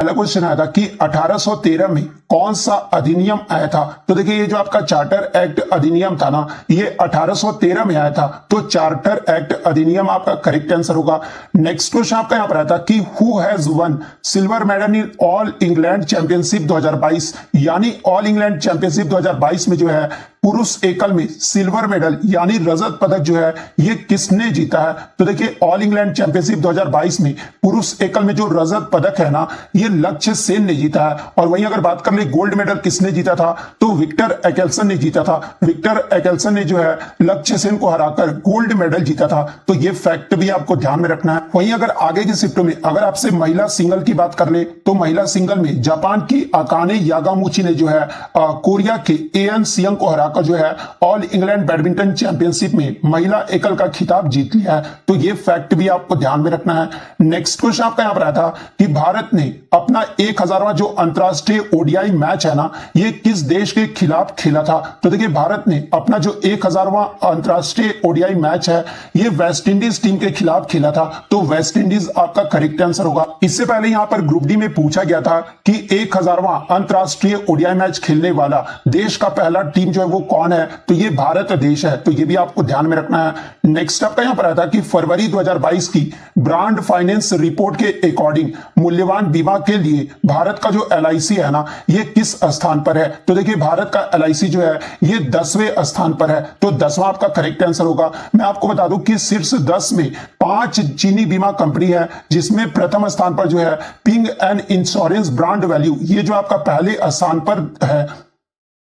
पहला क्वेश्चन आया था कि 1813 में कौन सा अधिनियम आया था। तो देखिए ये जो आपका चार्टर एक्ट अधिनियम था ना, ये 1813 में आया था, तो चार्टर एक्ट अधिनियम आपका करेक्ट आंसर होगा। नेक्स्ट क्वेश्चन आपका यहां पर आया था कि who has one silver medal in all England championship 2022, यानी ऑल इंग्लैंड चैंपियनशिप 2022 में जो है पुरुष एकल में सिल्वर मेडल यानी रजत पदक जो है ये किसने जीता है। तो देखिए ऑल इंग्लैंड चैंपियनशिप 2022 में पुरुष एकल में जो रजत पदक है ना, ये लक्ष्य सेन ने जीता है। और वहीं अगर बात कर ले गोल्ड मेडल किसने जीता था, तो विक्टर एक्सेल्सन ने जीता था। विक्टर एक्सेल्सन ने जो है लक्ष्य सेन को हराकर गोल्ड मेडल जीता था। तो ये फैक्ट भी आपको ध्यान में रखना है। वहीं अगर आगे की शिफ्टों में अगर आपसे महिला सिंगल की बात कर ले, तो महिला सिंगल में जापान की अकाने यागामुची ने जो है कोरिया के एन सियंग को हरा जो है ऑल इंग्लैंड बैडमिंटन चैंपियनशिप में महिला एकल का खिताब जीत लिया है। तो ये फैक्ट भी आपको ध्यान में रखना है। नेक्स्ट क्वेश्चन आपका यहां पर आया था कि भारत ने अपना 1000वां जो अंतरराष्ट्रीय ओडीआई मैच है ना, ये किस देश के खिलाफ खेला था। तो देखिए भारत ने अपना जो 1000वां अंतरराष्ट्रीय ओडीआई मैच है ये वेस्ट इंडीज टीम के खिलाफ खेला था। तो वेस्ट इंडीज आपका करेक्ट आंसर होगा। इससे पहले यहां पर ग्रुप डी में पूछा गया था कि 1000वां अंतरराष्ट्रीय ओडीआई मैच खेलने वाला देश का पहला टीम जो है वो कौन है, तो ये भारत देश है। तो ये भी आपको ध्यान में रखना है। नेक्स्ट आपका यहां पर आया था कि फरवरी 2022 की ब्रांड फाइनेंस रिपोर्ट के अकॉर्डिंग मूल्यवान बीमा के लिए भारत का जो एलआईसी है ना, ये किस स्थान पर है। तो देखिए भारत का एलआईसी जो है ये 10वें स्थान पर है। तो 10वां आपका करेक्ट आंसर होगा। मैं आपको बता दूं कि शीर्ष 10 में 5 चीनी बीमा कंपनी है, जिसमें प्रथम स्थान पर जो है ping and insurance brand value, ये जो आपका पहले स्थान पर है।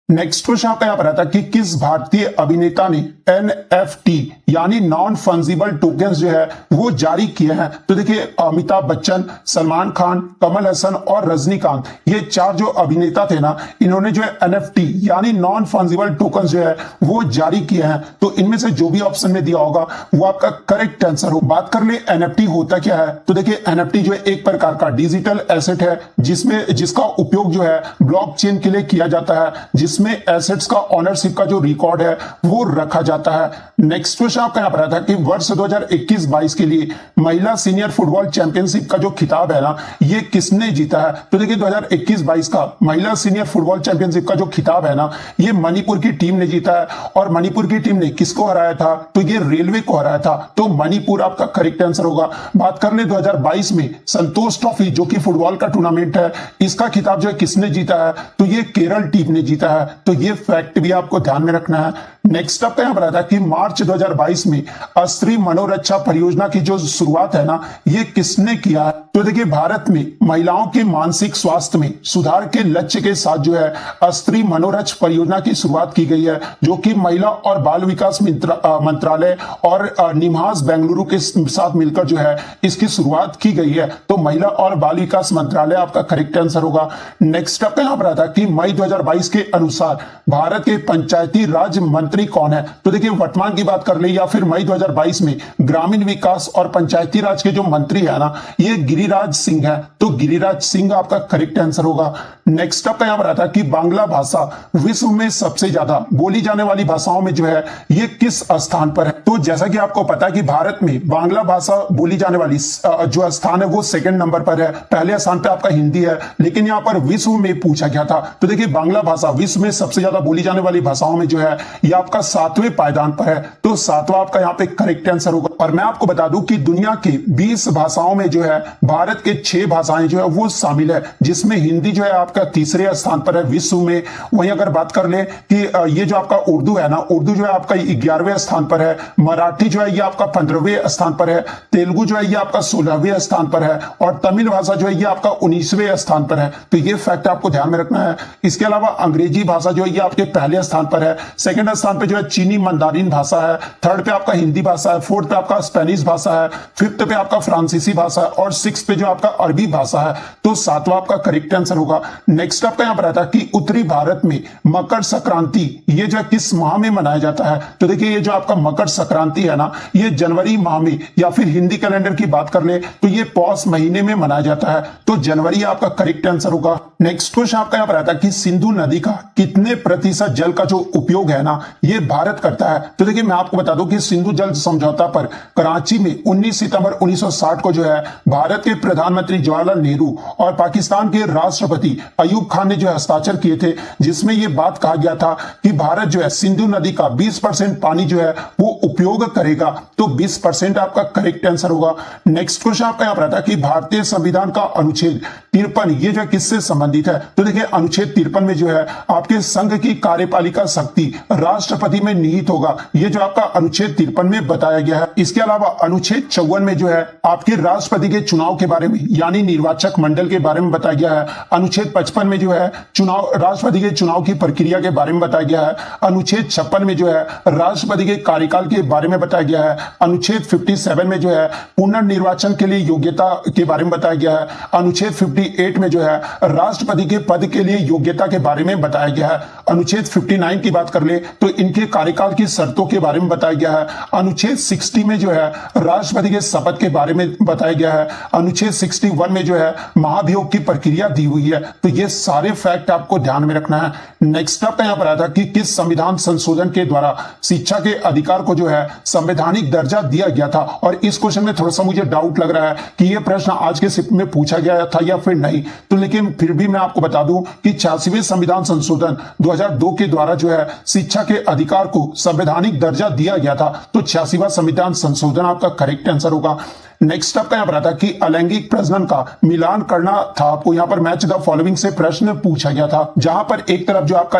नेक्स्ट क्वेश्चन आपका यहां पर आता है कि किस भारतीय अभिनेता ने एनएफटी यानी नॉन फंजिबल टोकन्स जो है वो जारी किए हैं। तो देखिए अमिताभ बच्चन, सलमान खान, कमल हसन और रजनीकांत, ये 4 जो अभिनेता थे ना, इन्होंने जो है एनएफटी यानी नॉन फंजिबल टोकन्स जो है वो जारी किए हैं। तो इनमें से जो भी ऑप्शन में दिया होगा वो आपका करेक्ट आंसर हो। बात कर ले एनएफटी होता क्या है। तो देखिए एनएफटी जो है एक प्रकार का डिजिटल एसेट है, जिसका उपयोग जो है ब्लॉकचेन के लिए किया जाता है, जिसमें एसेट्स का ऑनरशिप का जो रिकॉर्ड है वो रखा जाता है। नेक्स्ट क्वेश्चन आपका यहां पर आया था कि वर्ष 2021-22 के लिए महिला सीनियर फुटबॉल चैंपियनशिप का जो खिताब है ना, ये किसने जीता है। तो देखिए 2021-22 का महिला सीनियर फुटबॉल चैंपियनशिप का जो खिताब है ना, ये मणिपुर की टीम ने जीता है। और मणिपुर की टीम ने किसको हराया था, तो ये रेलवे को हराया था। तो मणिपुर आपका करेक्ट आंसर होगा। बात कर ले 2022 में संतोष ट्रॉफी जो कि फुटबॉल का टूर्नामेंट है, इसका खिताब जो है किसने जीता है, तो ये केरल टीम ने जीता है। तो ये फैक्ट भी आपको ध्यान में रखना है। नेक्स्ट आपका यहां पर आता है कि मार्च 2022 में अस्त्री मनोरक्षा परियोजना की जो शुरुआत है ना, ये किसने किया है। तो देखिए भारत में महिलाओं के मानसिक स्वास्थ्य में सुधार के लक्ष्य के साथ जो है अस्त्री मनोरथ परियोजना की शुरुआत की गई है, जो कि महिला और बाल विकास मंत्रालय और निम्हांस बेंगलुरु के साथ मिलकर जो है इसकी शुरुआत की गई है। तो महिला और बाल विकास मंत्रालय आपका करेक्ट आंसर होगा। नेक्स्ट आपका यहां पर आता है कि मई 2022 के अनुसार भारत के पंचायती राज मंत्री कौन है। तो देखिए वर्तमान की बात कर ले या फिर मई 2022 में ग्रामीण विकास और पंचायती राज के जो मंत्री है ना, ये गिरिराज सिंह है। तो गिरिराज सिंह आपका करेक्ट आंसर होगा। नेक्स्ट आपका यहां पर आता है कि बांग्ला भाषा विश्व में सबसे ज्यादा बोली जाने वाली भाषाओं में जो है ये किस स्थान पर है। तो जैसा कि आपको पता है कि भारत में बांग्ला भाषा बोली जाने वाली जो स्थान है वो 2nd नंबर पर है। पहले स्थान पे आपका हिंदी है, लेकिन यहां पर विश्व में पूछा गया था। तो देखिए बांग्ला भाषा विश्व में सबसे ज्यादा बोली जाने वाली भाषाओं में जो है ये आपका 7वें पायदान पर है। तो 7वां आपका यहाँ पे करेक्ट आंसर होगा। और मैं आपको बता दूं कि दुनिया के 20 भाषाओं में जो है भारत के 6 भाषाएं जो है वो शामिल है, जिसमें हिंदी जो है आपका 3रे स्थान पर है विश्व में। वहीं अगर बात कर ले कि ये जो आपका उर्दू है ना, उर्दू जो है आपका 11वें स्थान पर है। मराठी जो है ये आपका 15वें स्थान पर है। तेलुगु जो है ये आपका 16वें स्थान पर है। और तमिल भाषा जो है ये आपका 19वें स्थान पर है। तो ये फैक्ट आपको ध्यान में रखना है। इसके अलावा अंग्रेजी भाषा जो है ये आपके पहले स्थान पर है। 2nd स्थान पे जो है चीनी मंदारिन भाषा है। 3rd पे आपका हिंदी भाषा है। 4th पे आपका स्पेनिश भाषा है। 5th पे आपका फ्रांसीसी भाषा है। और 6th पे जो आपका अरबी भाषा है। तो 7वां आपका करेक्ट आंसर होगा। नेक्स्ट आपका यहां पर आता है कि उत्तरी भारत में मकर संक्रांति ये जो है किस माह में मनाया जाता है। तो देखिए ये जो आपका मकर संक्रांति है ना, ये जनवरी माह में, या फिर हिंदी कैलेंडर की बात कर ले तो ये पौष महीने में मनाया जाता है। तो जनवरी आपका करेक्ट आंसर होगा। नेक्स्ट क्वेश्चन आपका यहां पर आता है कि सिंधु नदी का कितने प्रतिशत जल का जो उपयोग है ना, ये भारत करता है। तो देखिए मैं आपको बता दूं कि सिंधु जल समझौता पर कराची में 19 सितंबर 1960 को जो है भारत के प्रधानमंत्री जवाहरलाल नेहरू और पाकिस्तान के राष्ट्रपति अयूब खान ने जो हस्ताक्षर किए थे, जिसमें यह बात कहा गया था कि भारत जो है सिंधु नदी का 20% पानी जो है वो उपयोग करेगा। तो 20% आपका करेक्ट आंसर होगा। नेक्स्ट क्वेश्चन आपका यहाँ पर आता है कि भारतीय संविधान का अनुच्छेद 53 ये जो है किससे संबंधित है? तो देखिए अनुच्छेद 53 में जो है आपके संघ की कार्यपालिका शक्ति राष्ट्रपति में निहित होगा, ये जो आपका अनुच्छेद 53 में बताया गया है। इसके अलावा अनुच्छेद 54 में जो है आपके राष्ट्रपति के चुनाव के बारे में यानी निर्वाचक मंडल के बारे में बताया गया है। अनुच्छेद 55 में जो है चुनाव राष्ट्रपति के चुनाव की प्रक्रिया के बारे में बताया गया है। अनुच्छेद 56 में जो है राष्ट्रपति के कार्यकाल के बारे में बताया गया है। अनुच्छेद 57 में जो है पुनर्निर्वाचन के लिए योग्यता के बारे में बताया गया है। अनुच्छेद 58 में जो है राष्ट्रपति के पद के लिए योग्यता के बारे में बताया गया है। अनुच्छेद 59 की बात कर ले तो इनके कार्यकाल की शर्तों के बारे में बताया गया है। अनुच्छेद 60 में जो है राष्ट्रपति के शपथ के बारे में बताया गया है। अनुच्छेद 61 में जो है महाभियोग की प्रक्रिया दी हुई है। तो ये सारे फैक्ट आपको ध्यान में रखना है। नेक्स्ट आपका यहाँ पर आया था कि किस संविधान संशोधन के द्वारा शिक्षा के अधिकार को जो है संवैधानिक दर्जा दिया गया था। और इस क्वेश्चन में थोड़ा सा मुझे डाउट लग रहा है कि यह प्रश्न आज के शिफ्ट में पूछा गया था या फिर नहीं, तो लेकिन फिर भी मैं आपको बता दूं कि 86वें संविधान संशोधन 2002 के द्वारा जो है शिक्षा के अधिकार को संवैधानिक दर्जा दिया गया था। तो 86वां संविधान संशोधन आपका करेक्ट आंसर होगा। नेक्स्ट आपका यहाँ पर आता कि अलैंगिक प्रजनन का मिलान करना था। आपको यहाँ पर मैच द फॉलोइंग से प्रश्न पूछा गया था, जहां पर एक तरफ जो आपका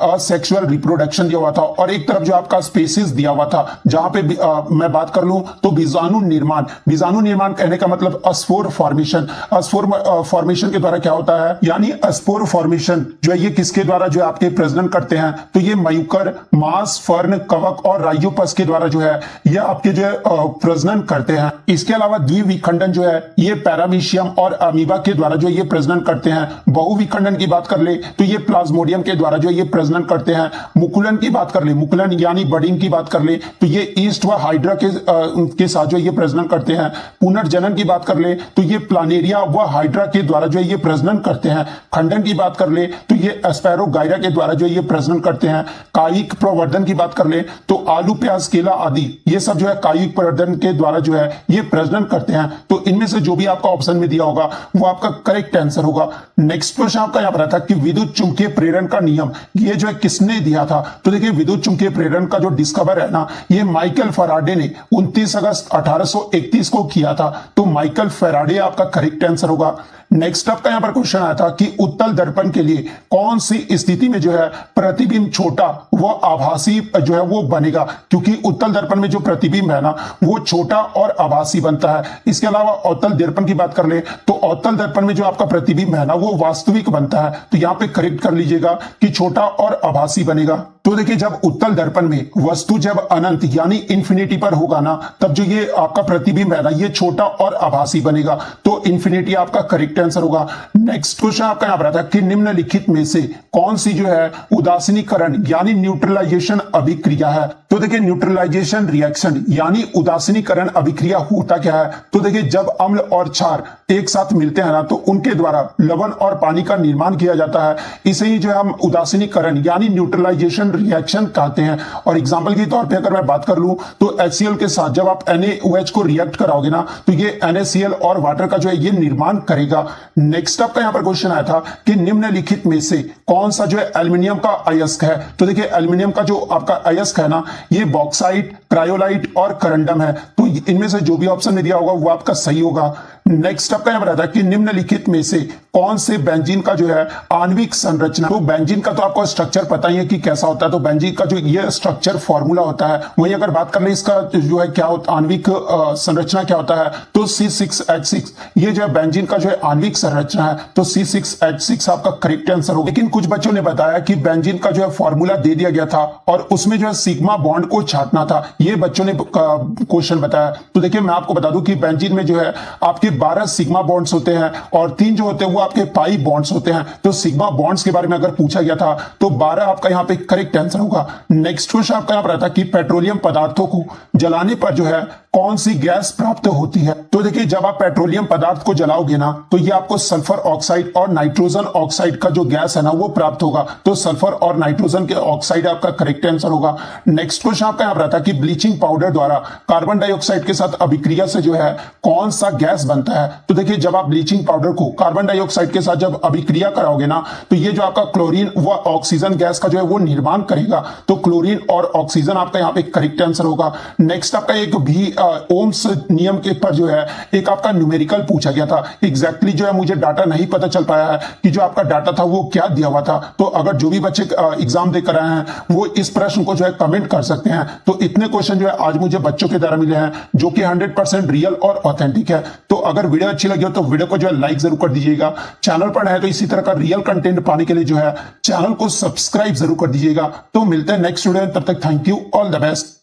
असेक्सुअल रिप्रोडक्शन दिया हुआ था और एक तरफ जो आपका स्पेसिस दिया हुआ था। जहां पे मैं बात कर लूं तो बीजाणु निर्माण कहने का मतलब अस्पोर फॉर्मेशन। अस्पोर फॉर्मेशन के द्वारा क्या होता है, यानी अस्पोर फॉर्मेशन जो है ये किसके द्वारा जो है आपके प्रजनन करते हैं? तो ये मयूकर, मांस, फर्न, कवक और राइजोपस के द्वारा जो है ये आपके जो है प्रजनन करते हैं। इसके अलावा द्विविखंडन जो है ये पैरामीशियम और अमीबा के द्वारा जो ये प्रजनन करते हैं। बहुविखंडन की बात कर ले तो ये प्लाज्मोडियम के द्वारा जो ये प्रजनन करते हैं। मुकुलन की बात कर ले, मुकुलन यानी बडिंग की बात कर ले तो ये ईस्ट व हाइड्रा के साथ जो ये प्रजनन करते हैं। पुनर्जनन की बात कर ले तो ये प्लानेरिया व हाइड्रा के द्वारा जो ये प्रजनन करते हैं। खंडन की बात कर ले तो ये एस्पैरोगाइरा के द्वारा जो ये प्रजनन करते हैं। कायिक प्रवर्धन की बात कर ले तो आलू, प्याज, केला आदि ये सब जो है कायिक प्रवर्धन के द्वारा जो है ये प्रजनन करते हैं। तो इनमें से जो भी आपका ऑप्शन में दिया होगा वो आपका करेक्ट आंसर होगा। नेक्स्ट क्वेश्चन आपका यहाँ पर था कि विद्युत चुंबकीय प्रेरण का नियम ये जो है किसने दिया था? तो देखिए विद्युत चुंबकीय प्रेरण का जो डिस्कवर है ना, ये माइकल फैराडे ने 29 अगस्त 1831 को किया था। तो माइकल फैराडे आपका करेक्ट आंसर होगा। नेक्स्ट आपका यहाँ पर क्वेश्चन आया था कि उत्तल दर्पण के लिए कौन सी स्थिति में जो है प्रतिबिंब छोटा व आभासी जो है वो बनेगा? क्योंकि उत्तल दर्पण में जो प्रतिबिंब है ना वो छोटा और आभासी बनता है। इसके अलावा अवतल दर्पण की बात कर ले तो अवतल दर्पण में जो आपका प्रतिबिंब है ना वो वास्तविक बनता है। तो यहाँ पे करेक्ट कर लीजिएगा कि छोटा और आभासी बनेगा। तो देखिए जब उत्तल दर्पण में वस्तु जब अनंत यानी इंफिनिटी पर होगा ना तब जो ये आपका प्रतिबिंब है ना ये छोटा और आभासी बनेगा। तो इंफिनिटी आपका करेक्ट आंसर होगा। नेक्स्ट क्वेश्चन आपका यहाँ पर आता है कि निम्नलिखित में से कौन सी जो है उदासीनीकरण यानी न्यूट्रलाइजेशन अभिक्रिया है? तो देखिए न्यूट्रलाइजेशन रिएक्शन यानी उदासीनीकरण अभिक्रिया होता क्या है? तो देखिए जब अम्ल और क्षार एक साथ मिलते हैं ना तो उनके द्वारा लवण और पानी का निर्माण किया जाता है। इसे ही जो है हम उदासीनीकरण यानी न्यूट्रलाइजेशन रिएक्शन कहते हैं। और एग्जांपल के तौर पे अगर मैं बात कर लूं तो HCl के साथ जब आप NaOH को रिएक्ट कराओगे ना तो ये NaCl और वाटर का जो है ये निर्माण करेगा। नेक्स्ट आपका यहाँ पर क्वेश्चन आया था कि निम्नलिखित में से कौन सा जो है एल्यूमिनियम का अयस्क है? तो देखिए एल्यूमिनियम का जो आपका अयस्क है ना ये बॉक्साइट, क्रायोलाइट और करंडम है। तो इनमें से जो भी ऑप्शन में दिया होगा वो आपका सही होगा। नेक्स्ट आपका यहाँ पर आता है कि निम्नलिखित में से कौन से बेंजीन का जो है आणविक संरचना? तो बेंजीन का तो आपको स्ट्रक्चर पता ही है कि कैसा होता है। तो बेंजीन का जो ये स्ट्रक्चर फॉर्मूला होता है वही अगर बात कर ले इसका जो है क्या होता आणविक संरचना क्या होता है तो C6H6 ये जो है बेंजीन का जो है आणविक संरचना है। तो C6H6 आपका करेक्ट आंसर होगा। लेकिन कुछ बच्चों ने बताया कि बेंजीन का जो है फॉर्मूला दे दिया गया था और उसमें जो है सिग्मा बॉन्ड को छांटना था, ये बच्चों ने क्वेश्चन बताया। तो देखिए मैं आपको बता दूं कि बेंजीन में जो है आपके 12 सिग्मा बॉन्ड्स होते हैं और 3 जो होते हैं वो आपके पाई बॉन्ड्स होते हैं। तो सिग्मा बॉन्ड्स के बारे में अगर पूछा गया था तो 12 आपका यहाँ पे करेक्ट आंसर होगा। नेक्स्ट क्वेश्चन आपका यहाँ पर आता है कि पेट्रोलियम पदार्थों को जलाने पर जो है कौन सी गैस प्राप्त होती है? तो देखिए जब आप पेट्रोलियम पदार्थ को जलाओगे ना तो ये आपको सल्फर ऑक्साइड और नाइट्रोजन ऑक्साइड का जो गैस है ना वो प्राप्त होगा। तो सल्फर और नाइट्रोजन के ऑक्साइड आपका करेक्ट आंसर होगा। नेक्स्ट क्वेश्चन आपका यहाँ रहता है कि ब्लीचिंग पाउडर द्वारा कार्बन डाइऑक्साइड के साथ अभिक्रिया से जो है कौन सा गैस बनता है? तो देखिए जब आप ब्लीचिंग पाउडर को कार्बन डाइऑक्साइड के साथ जब अभिक्रिया कराओगे ना तो ये जो आपका क्लोरीन व ऑक्सीजन गैस का जो है वो निर्माण करेगा। तो क्लोरीन और ऑक्सीजन आपका यहाँ पे करेक्ट आंसर होगा। नेक्स्ट आपका एक भी ओम्स नियम के पर जो है एक आपका न्यूमेरिकल पूछा गया था। एग्जैक्टली जो है मुझे डाटा नहीं पता चल पाया है कि जो आपका डाटा था वो क्या दिया हुआ था। तो अगर जो भी बच्चे एग्जाम देकर आए हैं वो इस प्रश्न को जो है कमेंट कर सकते हैं। तो इतने क्वेश्चन जो है आज मुझे बच्चों के द्वारा मिले हैं जो कि 100% रियल और ऑथेंटिक है। तो अगर वीडियो अच्छी लगी हो तो वीडियो को जो है लाइक जरूर कर दीजिएगा। चैनल पर है तो इसी तरह का रियल कंटेंट पाने के लिए जो है चैनल को सब्सक्राइब जरूर कर दीजिएगा। तो मिलते हैं नेक्स्ट वीडियो में, तब तक thank you, all the best.